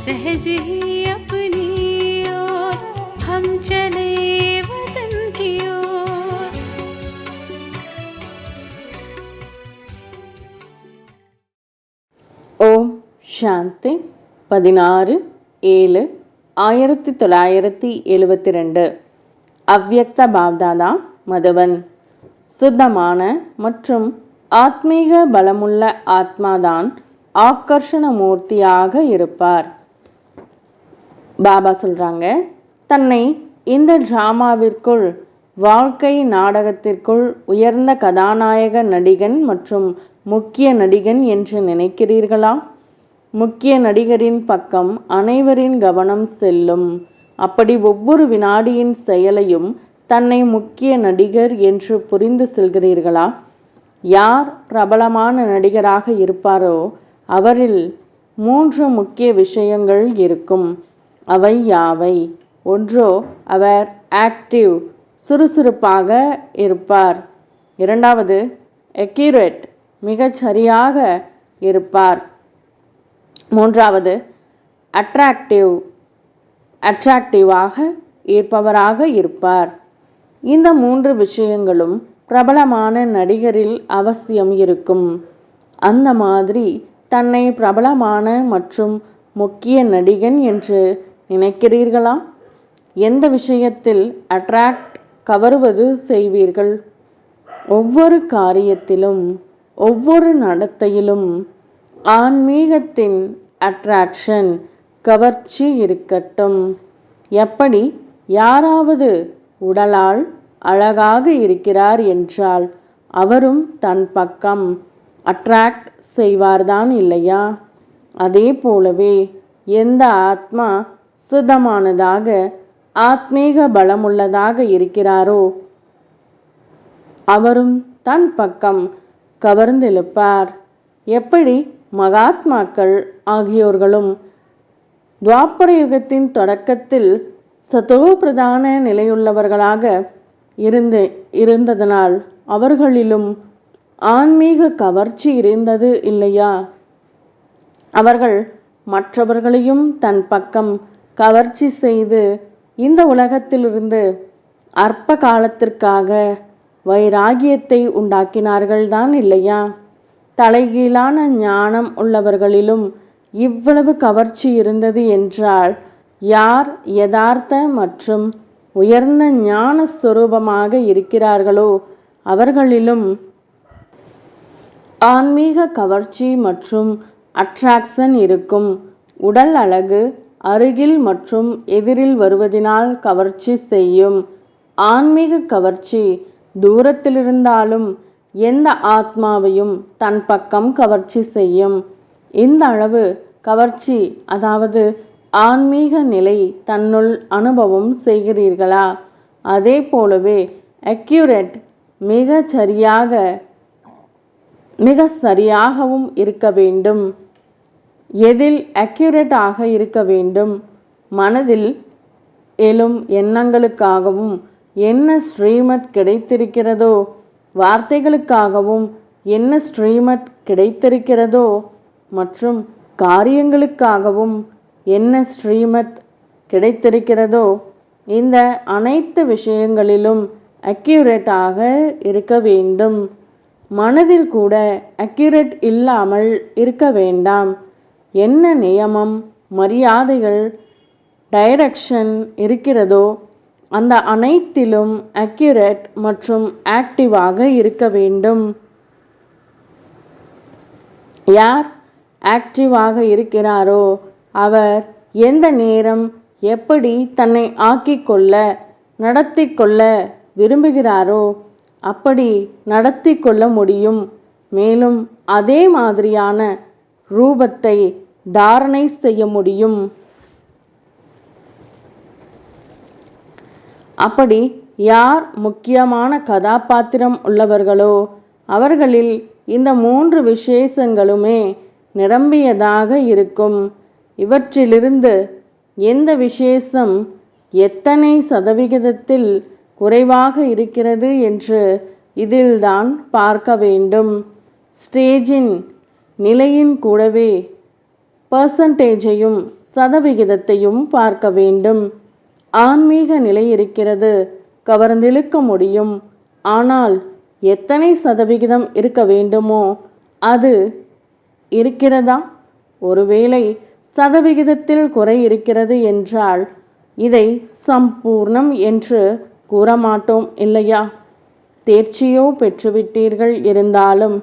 सहज ही अपनी ओर हम चले वतन की ओर। ஓம் சாந்தி 16/7/1972 அவ்யக்த பாப்தாதா மதுவன். சுத்தமான மற்றும் ஆத்மீக பலமுள்ள ஆத்மாதான் ஆக்கர்ஷண மூர்த்தியாக இருப்பார். பாபா சொல்றாங்க, தன்னை இந்த டிராமாவிற்குள், வாழ்க்கை நாடகத்திற்குள் உயர்ந்த கதாநாயக நடிகன் மற்றும் முக்கிய நடிகன் என்று நினைக்கிறீர்களா? முக்கிய நடிகரின் பக்கம் அனைவரின் கவனம் செல்லும். அப்படி ஒவ்வொரு வினாடியின் செயலையும் தன்னை முக்கிய நடிகர் என்று புரிந்து செல்கிறீர்களா? யார் பிரபலமான நடிகராக இருப்பாரோ அவரில் 3 முக்கிய விஷயங்கள் இருக்கும். அவை யாவை? ஒன்றோ, அவர் ஆக்டிவ், சுறுசுறுப்பாக இருப்பார். இரண்டாவது, அக்யூரேட், மிகச் சரியாக இருப்பார். மூன்றாவது, அட்ராக்டிவாக இருப்பவராக இருப்பார். இந்த 3 விஷயங்களும் பிரபலமான நடிகரில் அவசியம் இருக்கும். அந்த மாதிரி தன்னை பிரபலமான மற்றும் முக்கிய நடிகன் என்று நினைக்கிறீர்களா? எந்த விஷயத்தில் கவருவது செய்வீர்கள்? ஒவ்வொரு காரியத்திலும், ஒவ்வொரு நடத்தையிலும் ஆன்மீகத்தின் அட்ராக்ஷன், கவர்ச்சி இருக்கட்டும். எப்படி யாராவது உடலால் அழகாக இருக்கிறார் என்றால் அவரும் தன் பக்கம் அட்ராக்ட் செய்வார்தான் இல்லையா? அதே போலவே எந்த ஆத்மா சுத்தமானதாக, ஆத்மீக பலமுள்ளதாக இருக்கிறாரோ அவரும் தன் பக்கம் கவர்ந்திழுப்பார். எப்படி மகாத்மாக்கள் ஆகியோர்களும் துவாபர யுகத்தின் தொடக்கத்தில் சதோ பிரதான நிலையுள்ளவர்களாக இருந்ததனால் அவர்களிலும் ஆன்மீக கவர்ச்சி இருந்தது இல்லையா? அவர்கள் மற்றவர்களையும் தன் பக்கம் கவர்ச்சி செய்து இந்த உலகத்திலிருந்து அற்ப காலத்திற்காக வைராகியத்தை உண்டாக்கினார்கள்தான் இல்லையா? தலைகீழான ஞானம் உள்ளவர்களிலும் இவ்வளவு கவர்ச்சி இருந்தது என்றால் யார் யதார்த்த மற்றும் உயர்ந்த ஞான ஸ்வரூபமாக இருக்கிறார்களோ அவர்களிலும் ஆன்மீக கவர்ச்சி மற்றும் அட்ராக்ஷன் இருக்கும். உடல் அழகு அருகில் மற்றும் எதிரில் வருவதினால் கவர்ச்சி செய்யும். ஆன்மீக கவர்ச்சி தூரத்திலிருந்தாலும் எந்த ஆத்மாவையும் தன் பக்கம் கவர்ச்சி செய்யும். இந்த அளவு கவர்ச்சி, அதாவது ஆன்மீக நிலை தன்னுள் அனுபவம் செய்கிறீர்களா? அதே போலவே அக்யூரேட், மிக சரியாகவும் இருக்க வேண்டும். எதில் அக்யூரேட் ஆக இருக்க வேண்டும்? மனதில் எழும் எண்ணங்களுக்காகவும் என்ன ஸ்ரீமத் கிடைத்திருக்கிறதோ, வார்த்தைகளுக்காகவும் என்ன ஸ்ரீமத் கிடைத்திருக்கிறதோ, மற்றும் காரியங்களுக்காகவும் என்ன ஸ்ரீமத் கிடைத்திருக்கிறதோ, இந்த அனைத்து விஷயங்களிலும் அக்யூரேட்டாக இருக்க வேண்டும். மனதில் கூட அக்யூரேட் இல்லாமல் இருக்க வேண்டாம். என்ன நியமம், மரியாதைகள், டைரக்ஷன் இருக்கிறதோ அந்த அனைத்திலும் அக்யூரேட் மற்றும் ஆக்டிவாக இருக்க வேண்டும். யார் ஆக்டிவாக இருக்கிறாரோ அவர் எந்த நேரம் எப்படி தன்னை ஆக்கிக்கொள்ள நடத்தி கொள்ள விரும்புகிறாரோ அப்படி நடத்தி கொள்ள முடியும். மேலும் அதே மாதிரியான ரூபத்தை தாரணை செய்ய முடியும். அப்படி யார் முக்கியமான கதாபாத்திரம் உள்ளவர்களோ அவர்களில் இந்த 3 விசேஷங்களுமே நிரம்பியதாக இருக்கும். இவற்றிலிருந்து எந்த விசேஷம் எத்தனை சதவிகிதத்தில் குறைவாக இருக்கிறது என்று இதில்தான் பார்க்க வேண்டும். ஸ்டேஜின் நிலையின் கூடவே பர்சன்டேஜையும் சதவிகிதத்தையும் பார்க்க வேண்டும். ஆன்மீக நிலை இருக்கிறது, கவர்ந்திழுக்க முடியும். ஆனால் எத்தனை சதவிகிதம் இருக்க வேண்டுமோ அது இருக்கிறதா? ஒருவேளை சதவிகிதத்தில் குறை இருக்கிறது என்றால் இதை சம்பூர்ணம் என்று கூறமாட்டோம் இல்லையா? தேர்ச்சியோ பெற்றுவிட்டீர்கள், இருந்தாலும்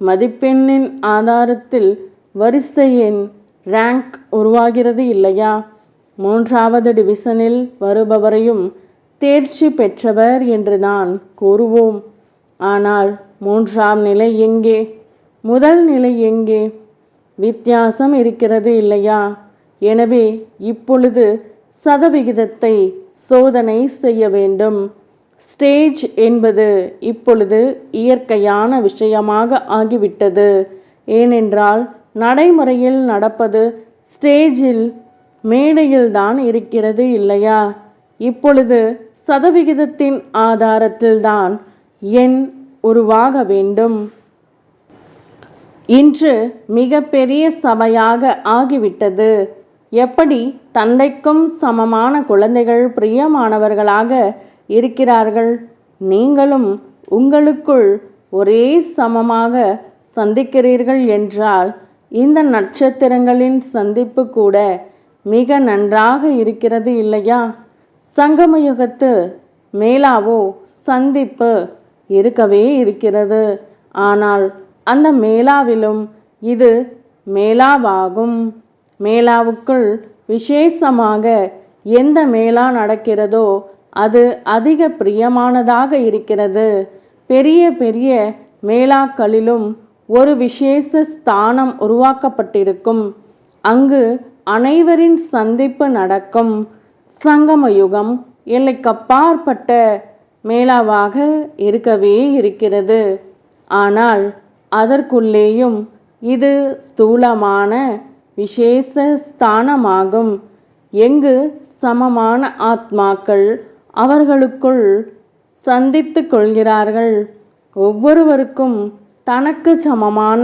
மதிப்பெண்ணின் ஆதாரத்தில் வரிசையின் ரேங்க் உருவாகிறது இல்லையா? 3வது டிவிஷனில் வருபவரையும் தேர்ச்சி பெற்றவர் என்று நான் கூறுவோம். ஆனால் 3ஆம் நிலை எங்கே? முதல் நிலை எங்கே? வித்தியாசம் இருக்கிறது இல்லையா? எனவே இப்பொழுது சதவிகிதத்தை சோதனை செய்ய வேண்டும். ஸ்டேஜ் என்பது இப்பொழுது இயற்கையான விஷயமாக ஆகிவிட்டது. ஏனென்றால் நடைமுறையில் நடப்பது ஸ்டேஜில் மேடையில்தான் இருக்கிறது இல்லையா? இப்பொழுது சதவிகிதத்தின் ஆதாரத்தில்தான் எண் உருவாக வேண்டும். இன்று மிக பெரிய சபையாக ஆகிவிட்டது. எப்படி தந்தைக்கும் சமமான குழந்தைகள் பிரியமானவர்களாக இருக்கிறார்கள், நீங்களும் உங்களுக்குள் ஒரே சமமாக சந்திக்கிறீர்கள் என்றால் இந்த நட்சத்திரங்களின் சந்திப்பு கூட மிக நன்றாக இருக்கிறது இல்லையா? சங்கமயுகத்து மேலாவோ சந்திப்பு இருக்கவே இருக்கிறது. ஆனால் அந்த மேலாவிலும் இது மேலாவாகும். மேலாவுக்குள் விசேஷமாக எந்த மேலா நடக்கிறதோ அது அதிக பிரியமானதாக இருக்கிறது. பெரிய பெரிய மேலாக்களிலும் ஒரு விசேஷ ஸ்தானம் உருவாக்கப்பட்டிருக்கும். அங்கு அனைவரின் சந்திப்பு நடக்கும். சங்கமயுகம் எல்லைக்கப்பாற்பட்ட மேலாவாக இருக்கவே இருக்கிறது. ஆனால் அதற்குள்ளேயும் இது ஸ்தூலமான விசேஷ ஸ்தானமாகும். எங்கு சமமான ஆத்மாக்கள் அவர்களுக்குள் சந்தித்து கொள்கிறார்கள். ஒவ்வொருவருக்கும் தனக்கு சமமான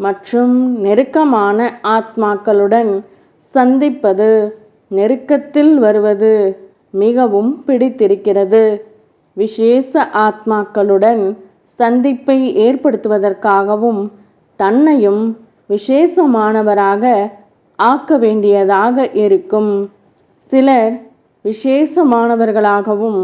மற்றும் நெருக்கமான ஆத்மாக்களுடன் சந்திப்பது, நெருக்கத்தில் வருவது மிகவும் பிடித்திருக்கிறது. விசேஷ ஆத்மாக்களுடன் சந்திப்பை ஏற்படுத்துவதற்காகவும் தன்னையும் விசேஷமானவராக ஆக்க வேண்டியதாக இருக்கும். சிலர் விசேஷமானவர்களாகவும்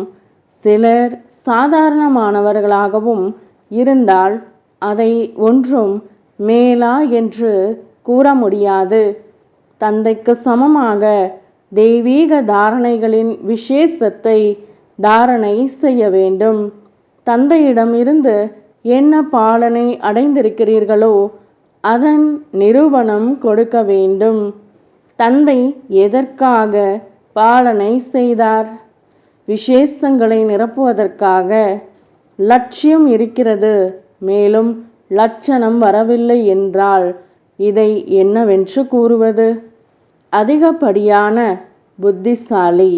சிலர் சாதாரணமானவர்களாகவும் இருந்தால் அதை ஒன்றும் மேலா என்று கூற முடியாது. தந்தைக்கு சமமாக தெய்வீக தாரணைகளின் விசேஷத்தை தாரணை செய்ய வேண்டும். தந்தையிடம் இருந்து என்ன பாலனை அடைந்திருக்கிறீர்களோ அதன் நிரூபணம் கொடுக்க வேண்டும். தந்தை எதற்காக பாலனை செய்தார்? விசேஷங்களை நிரப்புவதற்காக. லட்சியம் இருக்கிறது, மேலும் லட்சணம் வரவில்லை என்றால் இதை என்னவென்று கூறுவது? அதிகப்படியான புத்திசாலி.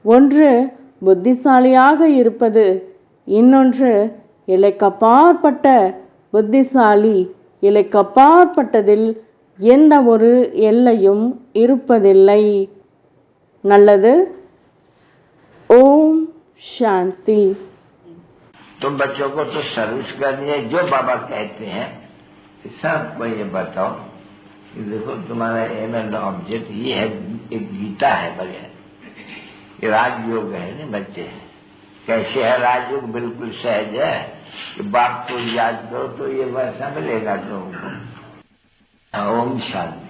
ஒன்று புத்திசாலியாக இருப்பது, இன்னொன்று இலைக்கப்பாற்பட்ட புத்திசாலி. இலைக்கப்பாற்பட்டதில் எந்த ஒரு எல்லையும் இருப்பதில்லை. நல்லது. ஓம் शांति। तुम बच्चों को तो सर्विस करनी है, जो बाबा कहते हैं सबको ये बताओ कि देखो तुम्हारा एम एंड ऑब्जेक्ट ये है, एक गीता है बढ़िया, ये राजयोग है ना बच्चे। कैसे है राजयोग? बिल्कुल सहज है कि बाप को याद करो तो ये वैसा मिलेगा तुमको। ओम शांति।